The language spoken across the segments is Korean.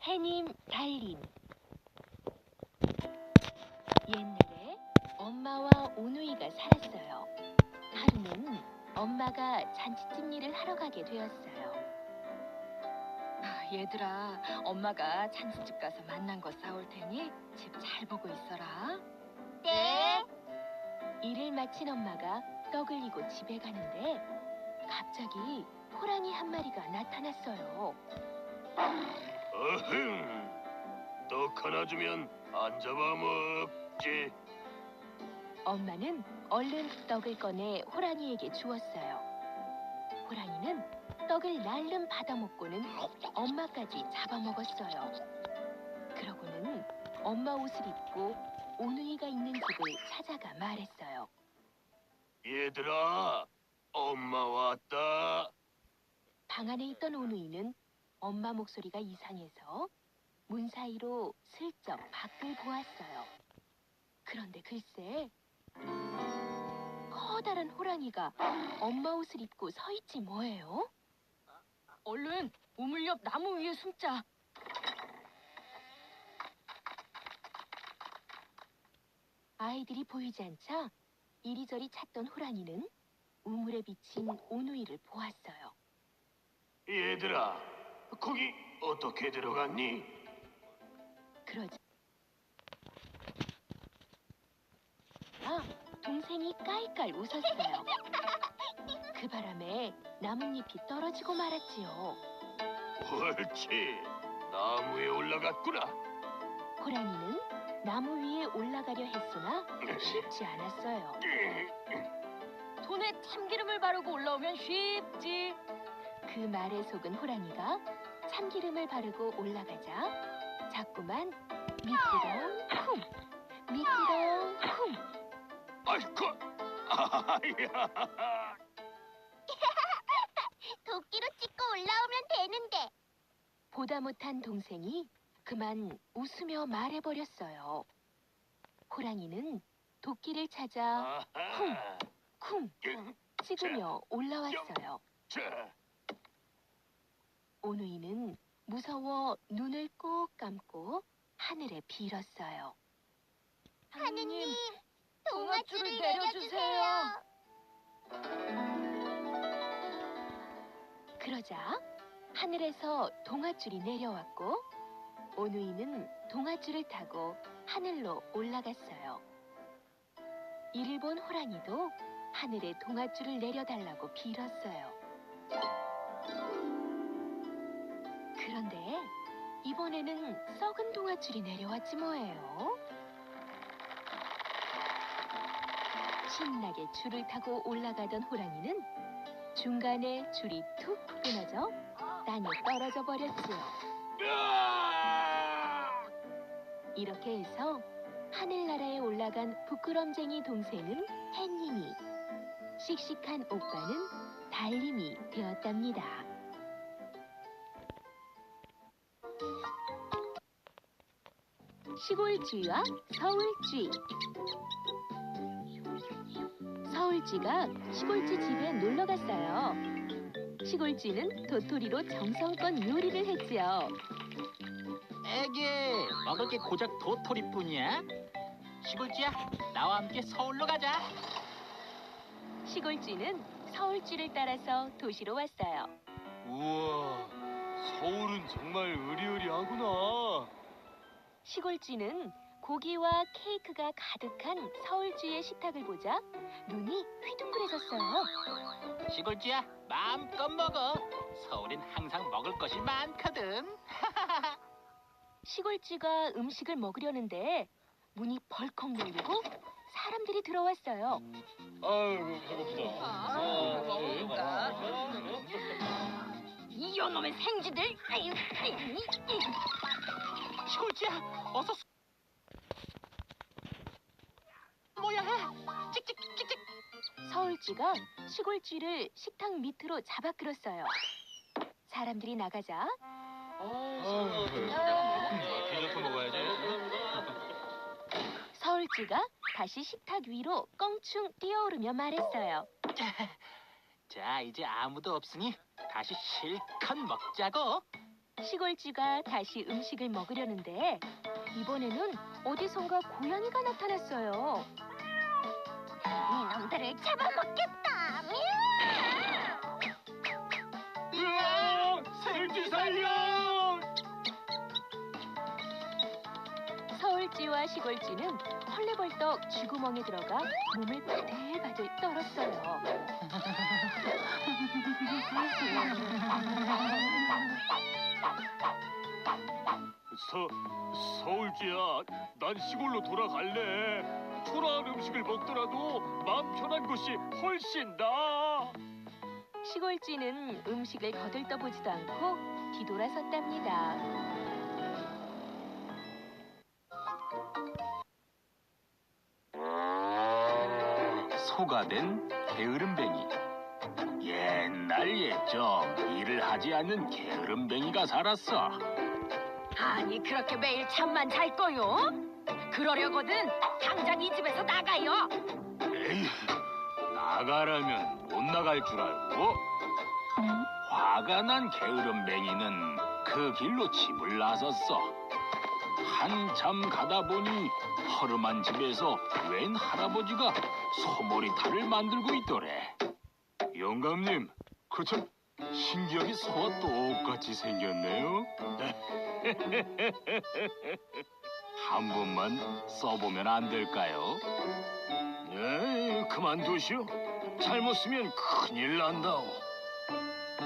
해님, 달님. 옛날에 엄마와 오누이가 살았어요. 하루는 엄마가 잔치집 일을 하러 가게 되었어요. 얘들아, 엄마가 잔치집 가서 만난 거 싸올 테니 집 잘 보고 있어라. 네. 일을 마친 엄마가 떡을 이고 집에 가는데 갑자기 호랑이 한 마리가 나타났어요. 어흥, 떡 하나 주면 안 잡아먹지. 엄마는 얼른 떡을 꺼내 호랑이에게 주었어요. 호랑이는 떡을 날름 받아먹고는 엄마까지 잡아먹었어요. 그러고는 엄마 옷을 입고 오누이가 있는 집을 찾아가 말했어요. 얘들아, 엄마 왔다. 방 안에 있던 오누이는 엄마 목소리가 이상해서 문 사이로 슬쩍 밖을 보았어요. 그런데 글쎄, 커다란 호랑이가 엄마 옷을 입고 서 있지 뭐예요? 얼른 우물 옆 나무 위에 숨자. 아이들이 보이지 않자 이리저리 찾던 호랑이는 우물에 비친 오누이를 보았어요. 얘들아, 거기 어떻게 들어갔니? 그러자 동생이 깔깔 웃었어요. 그 바람에 나뭇잎이 떨어지고 말았지요. 옳지, 나무에 올라갔구나. 호랑이는 나무 위에 올라가려 했으나 쉽지 않았어요. 손에 참기름을 바르고 올라오면 쉽지. 그 말에 속은 호랑이가 참기름을 바르고 올라가자 자꾸만 미끄덩 쿵, 미끄덩 쿵. 아이고, 아야. 도끼로 찍고 올라오면 되는데. 보다 못한 동생이 그만 웃으며 말해버렸어요. 호랑이는 도끼를 찾아 아하. 쿵 찍으며 올라왔어요. 자, 오누이는 무서워 눈을 꼭 감고 하늘에 빌었어요. 하느님, 동아줄을 동아줄을 내려주세요. 그러자 하늘에서 동아줄이 내려왔고 오누이는 동아줄을 타고 하늘로 올라갔어요. 이를 본 호랑이도 하늘에 동아줄을 내려달라고 빌었어요. 그런데 이번에는 썩은 동아줄이 내려왔지 뭐예요. 신나게 줄을 타고 올라가던 호랑이는 중간에 줄이 툭 끊어져 땅에 떨어져 버렸지요. 이렇게 해서 하늘나라에 올라간 부끄럼쟁이 동생은 햇님이, 씩씩한 오빠는 달님이 되었답니다. 시골쥐와 서울쥐. 서울쥐가 시골쥐 집에 놀러 갔어요. 시골쥐는 도토리로 정성껏 요리를 했지요. 에게, 먹을 게 고작 도토리뿐이야? 시골쥐야, 나와 함께 서울로 가자. 시골쥐는 서울쥐를 따라서 도시로 왔어요. 우와, 서울은 정말 으리으리하구나. 시골쥐는 고기와 케이크가 가득한 서울쥐의 식탁을 보자 눈이 휘둥그레졌어요. 시골쥐야, 마음껏 먹어. 서울엔 항상 먹을 것이 많거든. 시골쥐가 음식을 먹으려는데 문이 벌컥 열리고 사람들이 들어왔어요. 아이고, 배고프다. 먹을까? 이놈의 생쥐들! 시골쥐야, 어서 뭐야? 찍찍찍찍. 서울쥐가 시골쥐를 식탁 밑으로 잡아 끌었어요. 사람들이 나가자 디저트 먹어야지. 서울쥐가 다시 식탁 위로 껑충 뛰어오르며 말했어요. 자, 이제 아무도 없으니 다시 실컷 먹자고. 시골쥐가 다시 음식을 먹으려는데 이번에는 어디선가 고양이가 나타났어요. 이놈들을 잡아먹겠다. 으아! 새끼 살려! 서울쥐와 시골쥐는 헐레벌떡 쥐구멍에 들어가 몸을 바들바들 떨었어요. 서울쥐야, 난 시골로 돌아갈래. 초라한 음식을 먹더라도 마음 편한 곳이 훨씬 나아. 시골쥐는 음식을 거들떠보지도 않고 뒤돌아섰답니다. 소가 된 게으름뱅이. 옛날 예적 일을 하지 않는 게으름뱅이가 살았어. 아니 그렇게 매일 잠만 잘 거요? 그러려거든 당장 이 집에서 나가요. 에이, 나가라면 못 나갈 줄 알고? 화가 난 게으름뱅이는 그 길로 집을 나섰어. 한참 가다 보니 허름한 집에서 웬 할아버지가 소머리탈을 만들고 있더래. 영감님, 그 참 신기하게 소와 똑같이 생겼네요. 한 번만 써보면 안 될까요? 에이, 그만두시오. 잘못 쓰면 큰일 난다오.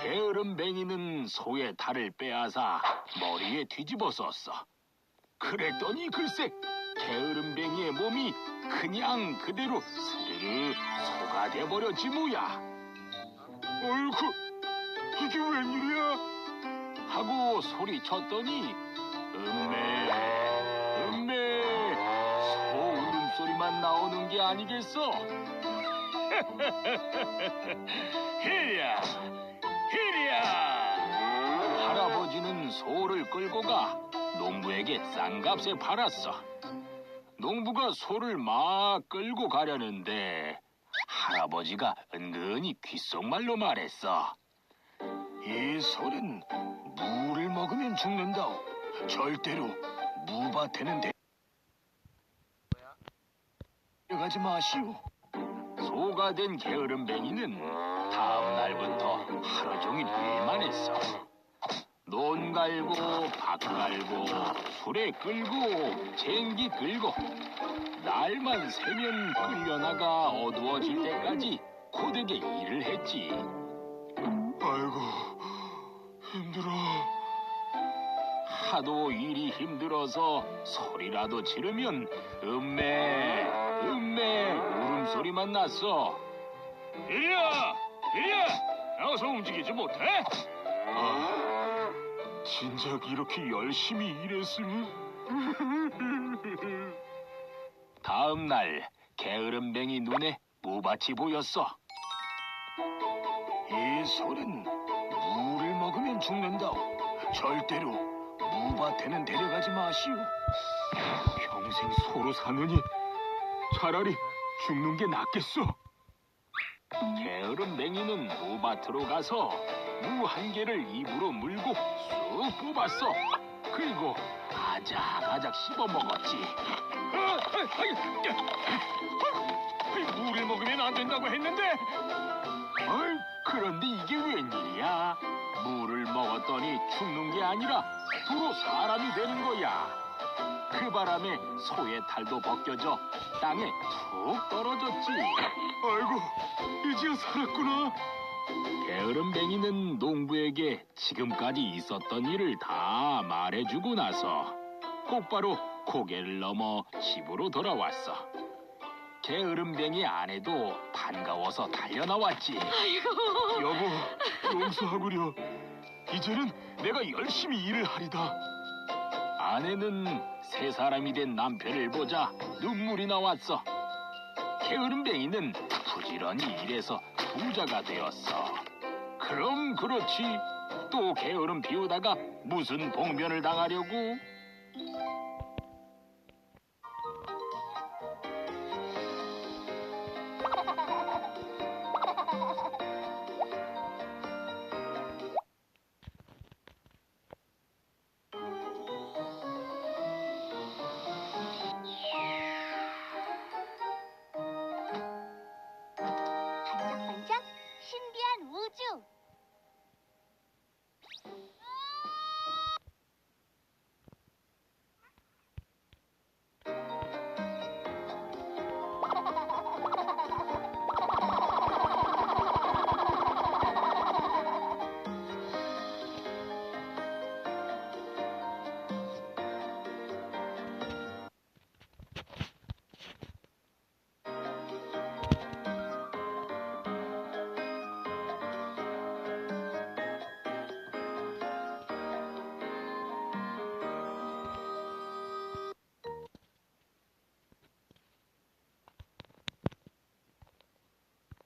게으름뱅이는 소의 탈을 빼앗아 머리에 뒤집어 썼어. 그랬더니 글쎄 게으름뱅이의 몸이 그냥 그대로 스르르 소가 돼버렸지 뭐야. 어이구, 이게 웬일이야? 하고 소리쳤더니 음메 소 울음소리만 나오는 게 아니겠어. 히랴, 히랴. 할아버지는 소를 끌고 가 농부에게 싼 값에 팔았어. 농부가 소를 막 끌고 가려는데 할아버지가 은근히 귓속말로 말했어. 이 소는 무를 먹으면 죽는다오. 절대로 무밭에는 데려가지 마시오. 소가 된 게으름뱅이는 다음 날부터 하루 종일 일만 했어. 논 갈고 밭 갈고 수레 끌고 쟁기 끌고 날만 새면 끌려나가 어두워질 때까지 고되게 일을 했지. 아이고, 힘들어. 하도 일이 힘들어서 소리라도 지르면 음메 울음소리만 났어. 이리야, 이리야. 어서 움직이지 못해? 아, 진작 이렇게 열심히 일했으면. 다음 날 게으름뱅이 눈에 무밭이 보였어. 이 소는 무를 먹으면 죽는다오. 절대로 무밭에는 데려가지 마시오. 평생 소로 사느니 차라리 죽는 게 낫겠어. 게으름뱅이는 무밭으로 가서 무 한 개를 입으로 물고 쑥 뽑았어. 그리고 아작아작 씹어 먹었지. 무를 먹으면 안 된다고 했는데. 그런데 이게 웬일이야? 무를 먹었더니 죽는 게 아니라 도로 사람이 되는 거야. 그 바람에 소의 탈도 벗겨져 땅에 툭 떨어졌지. 아이고, 이제야 살았구나. 게으름뱅이는 농부에게 지금까지 있었던 일을 다 말해주고 나서 곧바로 고개를 넘어 집으로 돌아왔어. 게으름뱅이 아내도 반가워서 달려나왔지. 여보, 용서하구려. 이제는 내가 열심히 일을 하리다. 아내는 새 사람이 된 남편을 보자 눈물이 나왔어. 게으름뱅이는 부지런히 일해서 부자가 되었어. 그럼 그렇지. 또 게으름 피우다가 무슨 봉변을 당하려고?